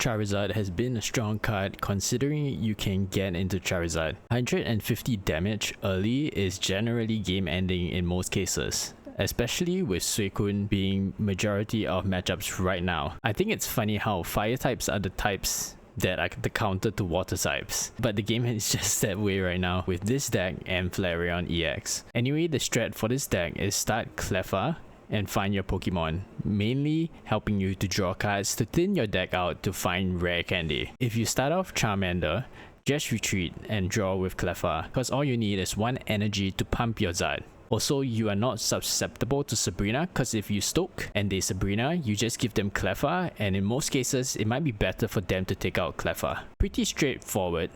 Charizard has been a strong card considering you can get into Charizard. 150 damage early is generally game ending in most cases, especially with Suicune being majority of matchups right now. I think it's funny how fire types are the types that are the counter to water types, but the game is just that way right now with this deck and Flareon EX. Anyway, the strat for this deck is start Cleffa and find your Pokemon, mainly helping you to draw cards to thin your deck out to find rare candy. If you start off Charmander, just retreat and draw with Cleffa, because all you need is 1 energy to pump your Zard. Also, you are not susceptible to Sabrina, because if you Stoke and they Sabrina, you just give them Cleffa, and in most cases, it might be better for them to take out Cleffa. Pretty straightforward.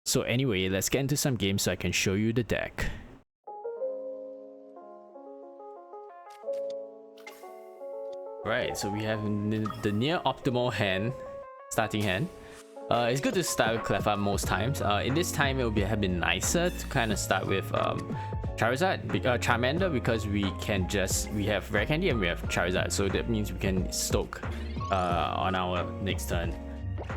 So anyway, let's get into some games so I can show you the deck. Right, so we have the near optimal hand, starting hand. It's good to start with Cleffa most times. In this time, it would have been nicer to kind of start with Charizard, Charmander, because we have Rare Candy and we have Charizard, so that means we can Stoke on our next turn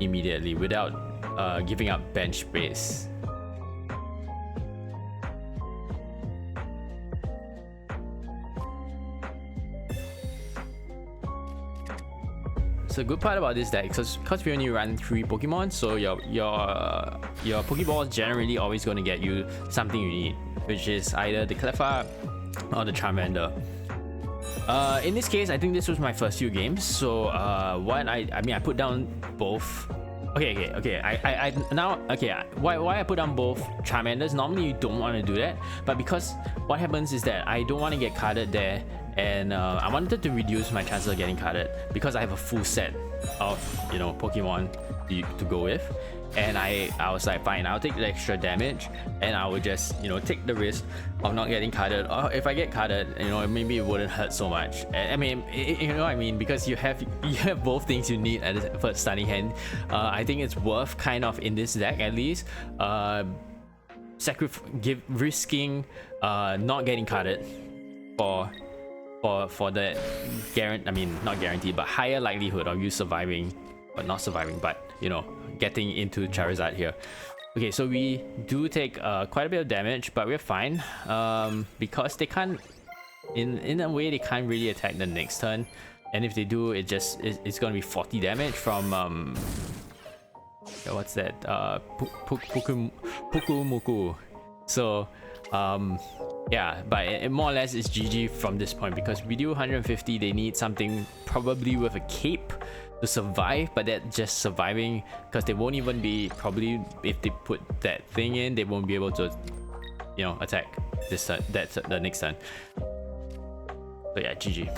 immediately without giving up bench space. So the good part about this deck is because we only run 3 Pokemon, so your Poké Ball is generally always going to get you something you need, which is either the Cleffa or the Charmander. In this case, I think this was my first few games, so I put down both. Okay. Why I put down both Charmanders? Normally you don't want to do that, but because what happens is that I don't want to get carded there. And I wanted to reduce my chances of getting carded because I have a full set of Pokemon to go with, and I was like, fine, I'll take the extra damage and I would just take the risk of not getting carded, or if I get carded, maybe it wouldn't hurt so much. And I mean, you know what I mean, because you have both things you need at the first starting hand. I think it's worth kind of in this deck at least risking not getting carded for the not guaranteed, but higher likelihood of you surviving, but not surviving, but getting into Charizard here. Okay, so we do take quite a bit of damage, but we're fine because they can't, in a way, they can't really attack the next turn, and if they do, it's gonna be 40 damage from what's that? Pukumuku. So yeah, but it more or less is GG from this point, because we do 150, they need something probably with a cape to survive, but that's just surviving, because they won't even be, probably if they put that thing in, they won't be able to attack this turn, the next turn. So yeah, GG.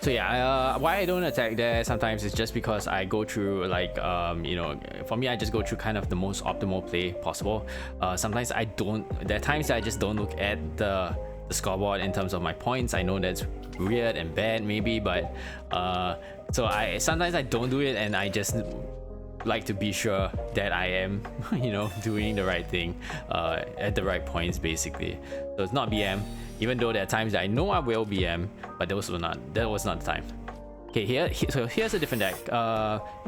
So yeah, why I don't attack there sometimes is just because I go through like for me, I just go through kind of the most optimal play possible. Sometimes there are times I just don't look at the scoreboard in terms of my points. I know that's weird and bad maybe, but so sometimes I don't do it, and I just like to be sure that I am doing the right thing at the right points basically. So it's not BM, even though there are times that I know I will BM, but that was not the time. Okay, so here's a different deck,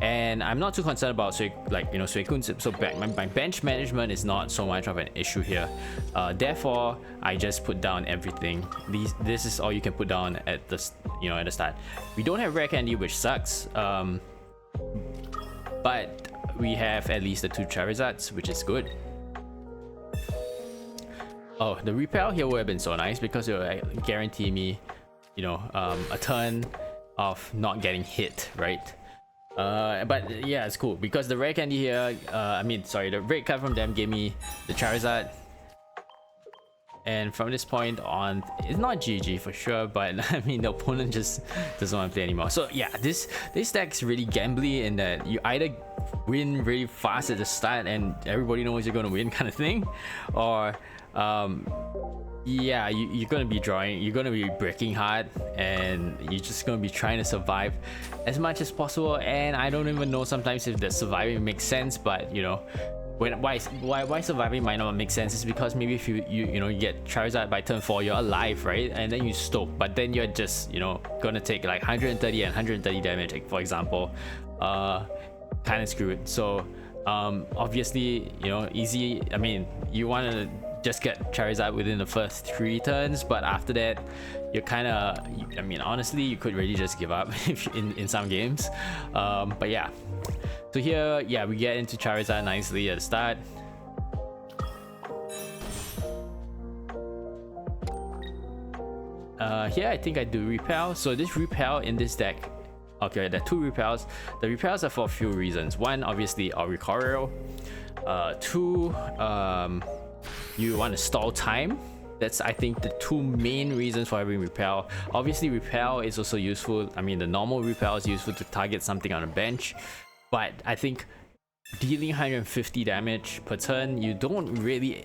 and I'm not too concerned about Suicune. So my bench management is not so much of an issue here. Therefore, I just put down everything. This is all you can put down at the at the start. We don't have Rare Candy, which sucks. But we have at least the 2 Charizards, which is good. Oh, the Repel here would have been so nice because it would guarantee me, a turn of not getting hit, right? But yeah, it's cool because the Rare Candy here, the red card from them gave me the Charizard. And from this point on, it's not GG for sure, but the opponent just doesn't want to play anymore. So yeah, this deck's really gambly in that you either win really fast at the start and everybody knows you're going to win kind of thing, or yeah, you're going to be drawing, you're going to be breaking hard, and you're just going to be trying to survive as much as possible. And I don't even know sometimes if the surviving makes sense, but why surviving might not make sense is because maybe if you get Charizard by turn 4, you're alive, right? And then you Stoke, but then you're just gonna take like 130 and 130 damage, like, for example. kind of screwed. So obviously, you know, easy. I mean, you want to just get Charizard within the first 3 turns, but after that, you're kind of, I mean, honestly, you could really just give up if in some games. But yeah, so here, yeah, we get into Charizard nicely at the start. Here I think I do Repel. So this Repel in this deck, okay, there are 2 Repels. The Repels are for a few reasons. One, obviously, Oricorio. 2, you want to stall time. That's, I think, the 2 main reasons for having Repel. Obviously, Repel is also useful. I mean, the normal Repel is useful to target something on a bench, but I think dealing 150 damage per turn, you don't really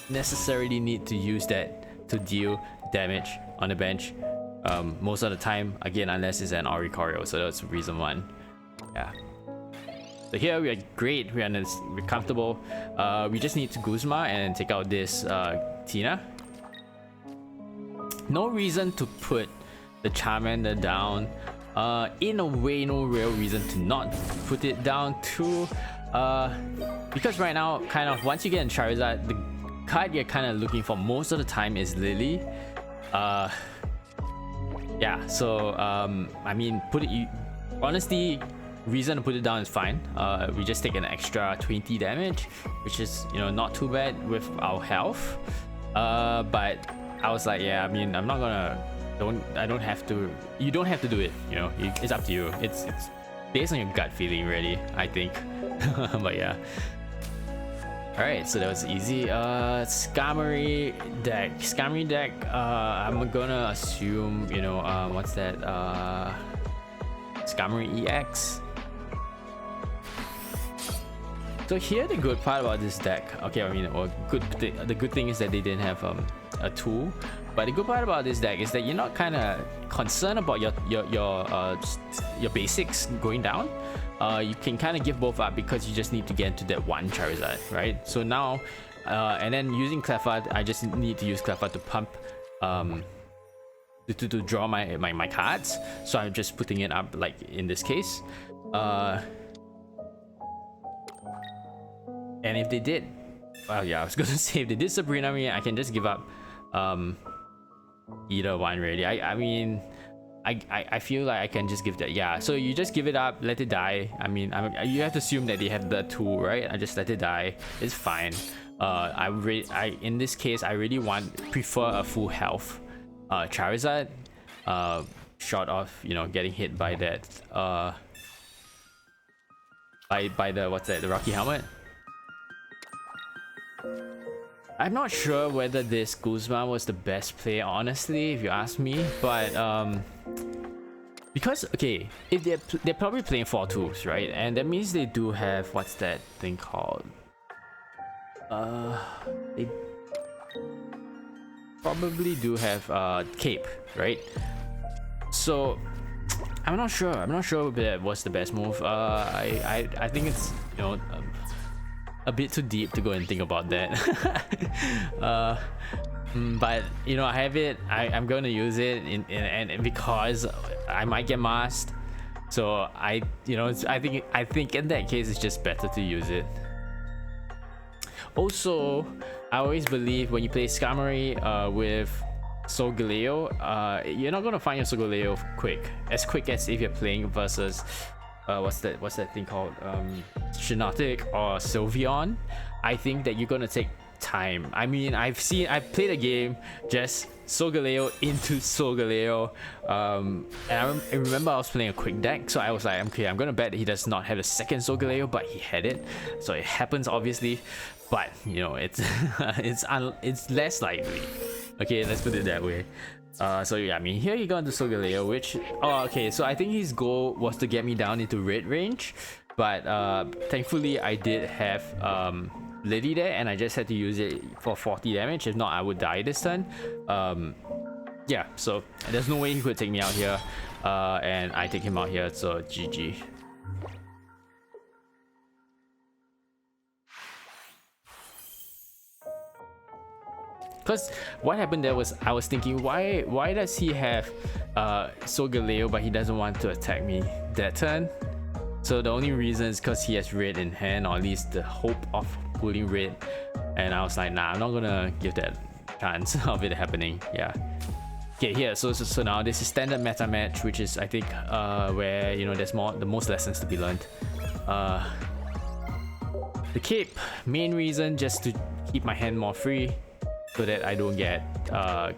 necessarily need to use that to deal damage on the bench most of the time, again, unless it's an Oricorio. So that's reason 1. Yeah. So here we are great, we're comfortable. We just need to Guzma and take out this Tina. No reason to put the Charmander down. In a way, no real reason to not put it down too. Because right now, kind of, once you get in Charizard, the card you're kind of looking for most of the time is Lillie. Yeah, so I mean, honestly, reason to put it down is fine. We just take an extra 20 damage, which is, you know, not too bad with our health. But I was like, yeah, I mean, I'm not gonna, I don't have to, you don't have to do it, you know, it's up to you. It's based on your gut feeling, really, I think. But yeah. Alright, so that was easy. Skarmory deck. I'm gonna assume, you know, what's that? Skarmory EX. So here, the good part about this deck, okay, I mean, well, the good thing is that they didn't have a tool, but the good part about this deck is that you're not kind of concerned about your basics going down. You can kind of give both up because you just need to get into that one Charizard, right? So now, and then using Cleffa, I just need to use Cleffa to pump, to draw my cards. So I'm just putting it up like in this case. And if they did, well, yeah, I was gonna say if they did Sabrina me, I can just give up either one really. I mean, I feel like I can just give that. Yeah, so you just give it up, let it die. I mean, you have to assume that they have the tool, right? I just let it die. It's fine. In this case, I really prefer a full health Charizard, short of, you know, getting hit by that by the, what's that, the Rocky Helmet. I'm not sure whether this Guzma was the best play, honestly, if you ask me, but because, okay, if they're probably playing 4 tools, right? And that means they do have, what's that thing called? They probably do have Cape, right? So I'm not sure if that was the best move. I think it's, you know, a bit too deep to go and think about that. But you know, I have it. I'm gonna use it and because I might get masked, so I think in that case it's just better to use it. Also, I always believe when you play Skarmory with Solgaleo, you're not gonna find your Solgaleo as quick as if you're playing versus what's that thing called, Shiinotic or Sylveon. I think that you're gonna take time. I mean, I've played a game just Solgaleo into Solgaleo, and I remember I was playing a quick deck, so I was like, okay, I'm gonna bet that he does not have a second Solgaleo, but he had it, so it happens obviously, but you know, it's it's less likely. Okay, let's put it that way. So yeah, I mean, here you go into Solgaleo, which, oh, okay, so I think his goal was to get me down into red range, but thankfully I did have Lillie there, and I just had to use it for 40 damage. If not, I would die this turn. Yeah, so there's no way he could take me out here, and I take him out here, so GG. Because what happened there was, I was thinking, why does he have Solgaleo but he doesn't want to attack me that turn? So the only reason is because he has red in hand, or at least the hope of pulling red. And I was like, nah, I'm not gonna give that chance of it happening. Yeah. Okay, here. So now this is standard meta match, which is I think where there's the most lessons to be learned. The cape, main reason just to keep my hand more free, so that I don't get a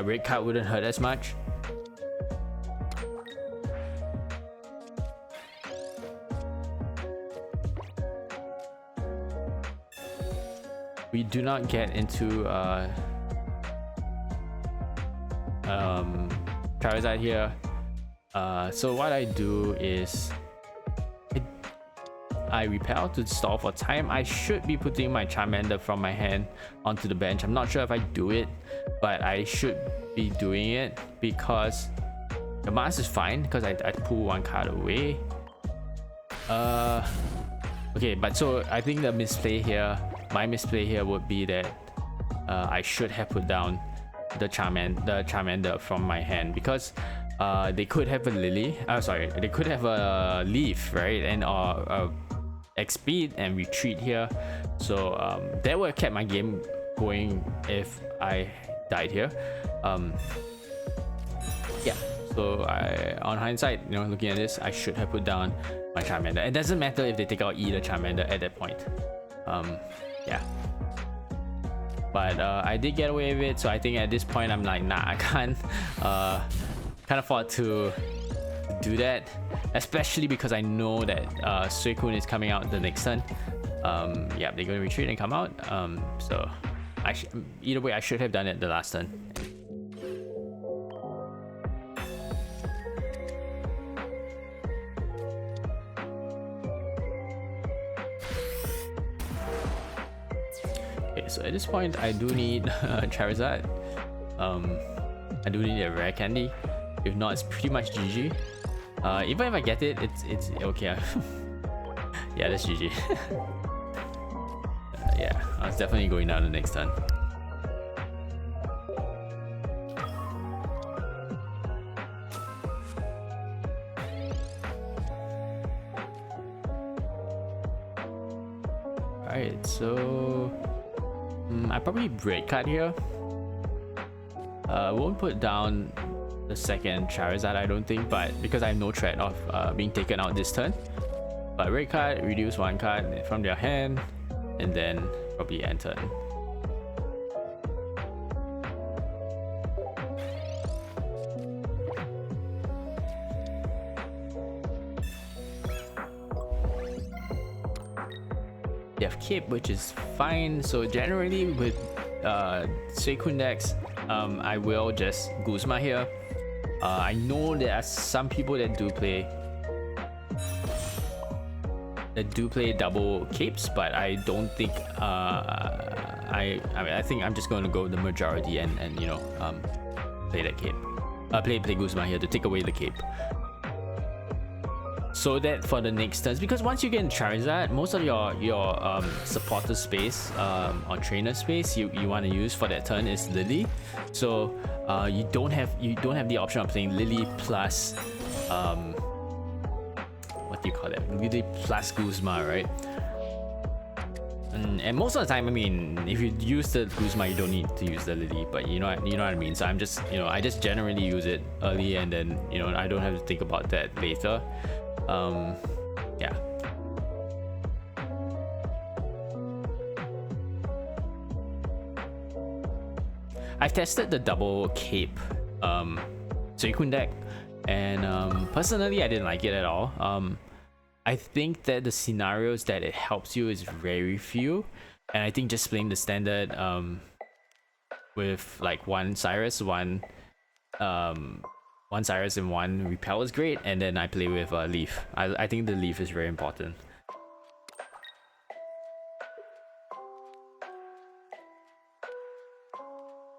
red card wouldn't hurt as much. We do not get into Charizard here. So what I do is I repel to stall for time. I should be putting my Charmander from my hand onto the bench. I'm not sure if I do it, but I should be doing it because the mask is fine because I pull one card away. Okay, but so I think the misplay here, my misplay here would be that I should have put down the Charmander from my hand, because they could have a Lillie. Sorry, they could have a Leaf, right? And X-speed and retreat here. So that would have kept my game going if I died here. Yeah. So on hindsight, looking at this, I should have put down my Charmander. It doesn't matter if they take out either Charmander at that point. Yeah. But I did get away with it, so I think at this point I'm like, nah, I can't afford to do that, especially because I know that Suicune is coming out the next turn. Yeah, they're going to retreat and come out. So either way, I should have done it the last turn. Okay, so at this point, I do need Charizard. I do need a rare candy. If not, it's pretty much GG. Even if I get it, it's okay. Yeah, that's GG. Yeah, I was definitely going down the next turn. Alright, so I probably break card here. Won't put down the second Charizard, I don't think, but because I have no threat of being taken out this turn. But red card, reduce one card from their hand, and then probably end turn. They have Cape, which is fine. So generally with Suicune decks, I will just Guzma here. I know there are some people that do play double capes, but I don't think I mean, I think I'm just going to go the majority and play that cape. Play Guzma here to take away the cape, so that for the next turns, because once you get in Charizard, most of your supporter space or trainer space you want to use for that turn is Lillie. So you don't have the option of playing Lillie plus what do you call it? Lillie plus Guzma, right? And most of the time, I mean, if you use the Guzma, you don't need to use the Lillie, but you know what I mean. So I'm just I just generally use it early, and then I don't have to think about that later. Yeah. I've tested the double cape Suicune deck, and personally I didn't like it at all. I think that the scenarios that it helps you is very few, and I think just playing the standard with like one Cyrus, one Cyrus and one Repel is great, and then I play with Leaf. I think the Leaf is very important.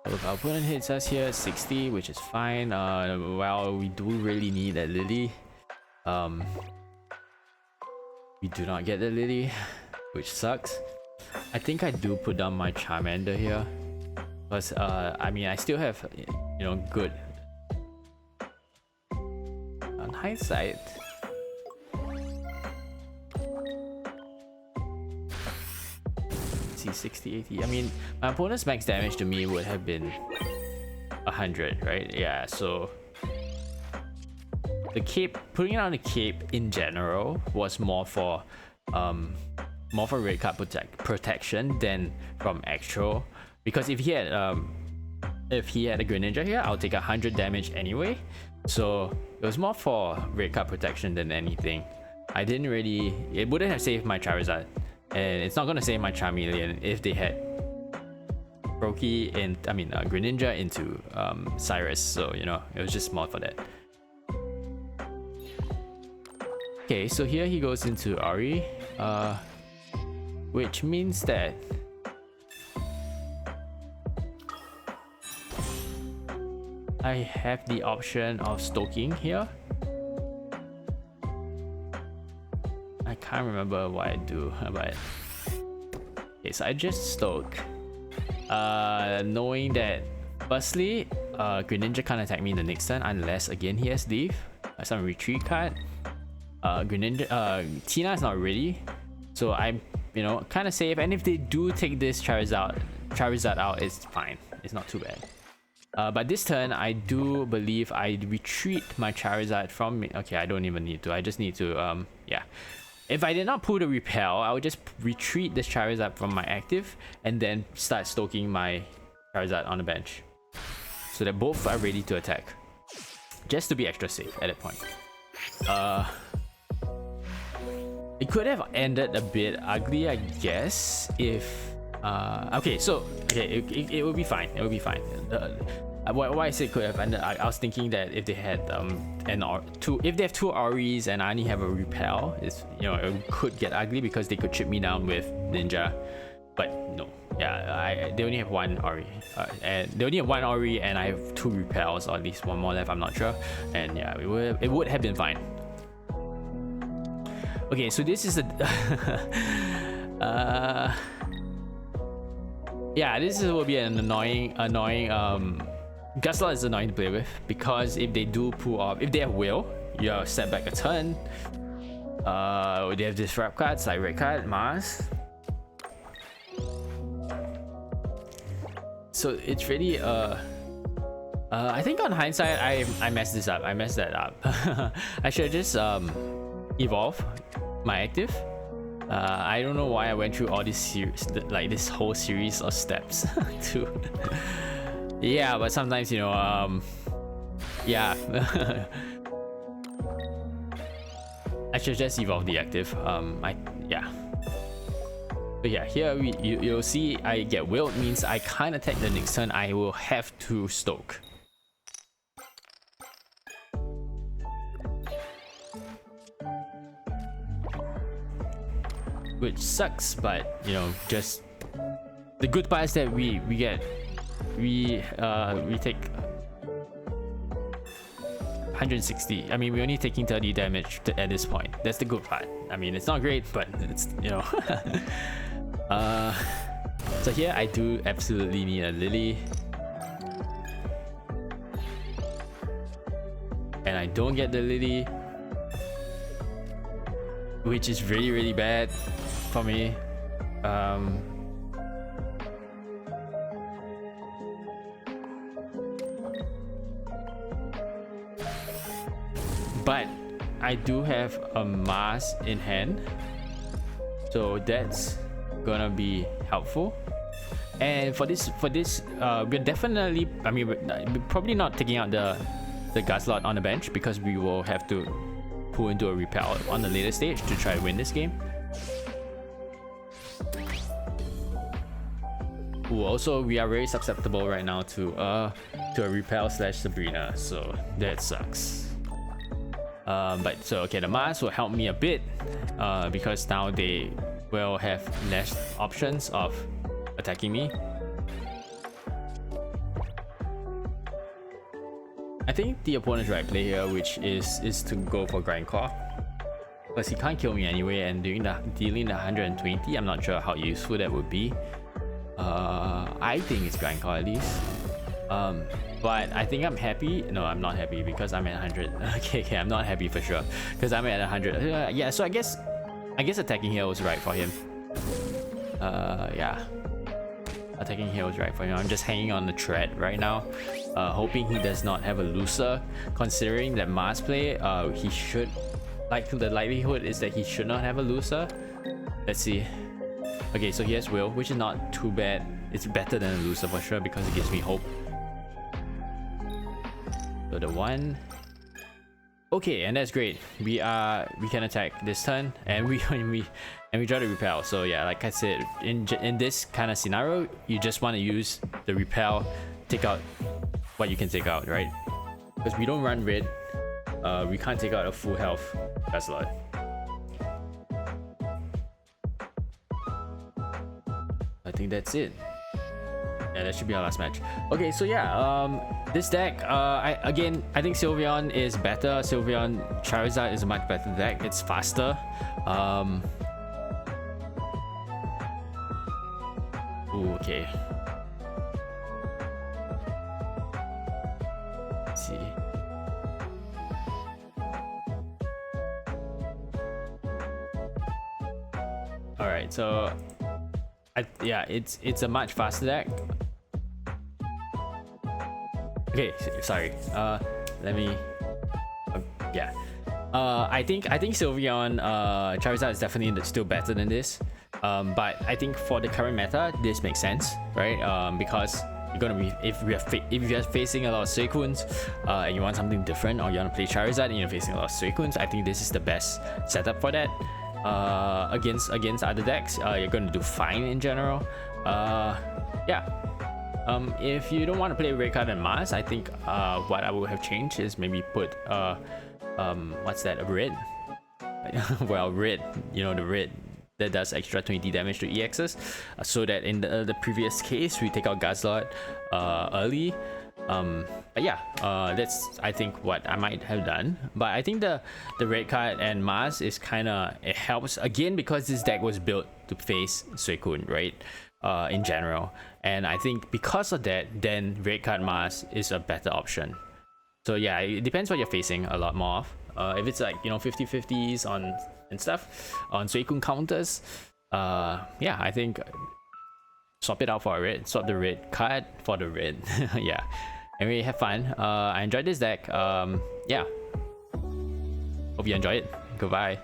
Our opponent hits us here at 60, which is fine. Well, we do really need that Lillie. We do not get the Lillie, which sucks. I think I do put down my Charmander here, because I mean, I still have good. On hindsight, 80, 60, 80. I mean, my opponent's max damage to me would have been 100, right? Yeah, so the cape, putting it on the cape in general was more for red card protection than from actual. Because if he had a Greninja here, I'll take 100 damage anyway. So it was more for red card protection than anything. I didn't really, it wouldn't have saved my Charizard, and it's not gonna save my Charmeleon if they had Greninja into Cyrus. So you know, it was just more for that. Okay, so here he goes into Ori, which means that I have the option of stoking here. I can't remember what I do, but okay, so I just stoke, knowing that firstly, Greninja can't attack me in the next turn unless again he has Leaf, some retreat card. Tina is not ready, so I'm kind of safe. And if they do take this Charizard out, it's fine. It's not too bad. But this turn, I do believe I retreat my Charizard from me. Okay, I don't even need to. I just need to, yeah. If I did not pull the Repel, I would just retreat this Charizard from my active and then start stoking my Charizard on the bench, so that both are ready to attack, just to be extra safe at that point. It could have ended a bit ugly, I guess, if it would be fine. It would be fine. Why I say could have ended, I was thinking that if they had if they have two Auris and I only have a Repel, it could get ugly because they could chip me down with Ninja. But no, yeah, they only have one Ori, and they only have one Ori, and I have two Repels, or at least one more left. I'm not sure, and yeah, it would have been fine. Okay, so this is a yeah, this will be an annoying Guzma is annoying to play with, because if they do pull off, if they have Will, you're set back a turn. They have disrupt cards like red card, Mars. So it's really I think on hindsight I messed this up. I messed that up. I should just evolve my active. I don't know why I went through all this series, like this whole series of steps to yeah, but sometimes yeah. I should just evolve the active. Yeah. But yeah, here you'll see I get Wilt, means I can't attack the next turn. I will have to stoke. Which sucks, but just the good part is that we take 160. I mean, we're only taking 30 damage at this point. That's the good part. I mean, it's not great, but it's so here I do absolutely need a Lillie, and I don't get the Lillie, which is really, really bad for me. But I do have a Mars in hand, so that's gonna be helpful. And for this, we're definitely, I mean, we're probably not taking out the Guzma on the bench, because we will have to pull into a Repel on the later stage to try to win this game. Ooh, also, we are very susceptible right now to a Repel / Sabrina, so that sucks. But so okay, the Mars will help me a bit, because now they will have less options of attacking me. I think the opponent's right play here, which is to go for Grindcore, because he can't kill me anyway, and dealing the 120, I'm not sure how useful that would be. I think it's Grindcore at least. But I think I'm happy. No, I'm not happy, because I'm at 100. Okay, I'm not happy for sure, because I'm at 100. Yeah, so I guess attacking here was right for him. Yeah. attacking heals right for him. I'm just hanging on the thread right now, hoping he does not have a loser. Considering that Mars play, he should, like, the likelihood is that he should not have a loser. Let's see. Okay, so he has Will, which is not too bad. It's better than a loser for sure because it gives me hope. So the one. Okay, and that's great. We can attack this turn, and we draw the repel. So yeah, like I said, in this kind of scenario, you just want to use the repel, take out what you can take out, right? Because we don't run red, we can't take out a full health Guzma. I think that's it. Yeah, that should be our last match. Okay, so yeah, this deck, I think Sylveon is better. Sylveon Charizard is a much better deck. It's faster. Ooh, okay. Let's see. All right, so yeah, it's a much faster deck. Okay, sorry. Let me. Yeah. I think Sylveon Charizard is definitely still better than this. But I think for the current meta, this makes sense, right? Because you're gonna be if you're facing a lot of Suicunes, and you want something different, or you want to play Charizard and you're facing a lot of Suicunes, I think this is the best setup for that. Against other decks, you're gonna do fine in general. Yeah. If you don't want to play red card and Mars, I think what I would have changed is maybe put what's that, a red? Well, red, you know, the red that does extra 20 damage to EXs, so that in the previous case we take out Guzma early. But yeah, that's I think what I might have done. But I think the red card and Mars is it helps again because this deck was built to face Suicune, right? In general, and I think because of that, then red card Mars is a better option. So yeah, it depends what you're facing a lot more of. If it's like, you know, 50-50s on and stuff on Suicune counters, yeah, I think swap it out for a red, swap the red card for the red. Yeah, anyway, have fun. I enjoyed this deck. Yeah, hope you enjoy it. Goodbye.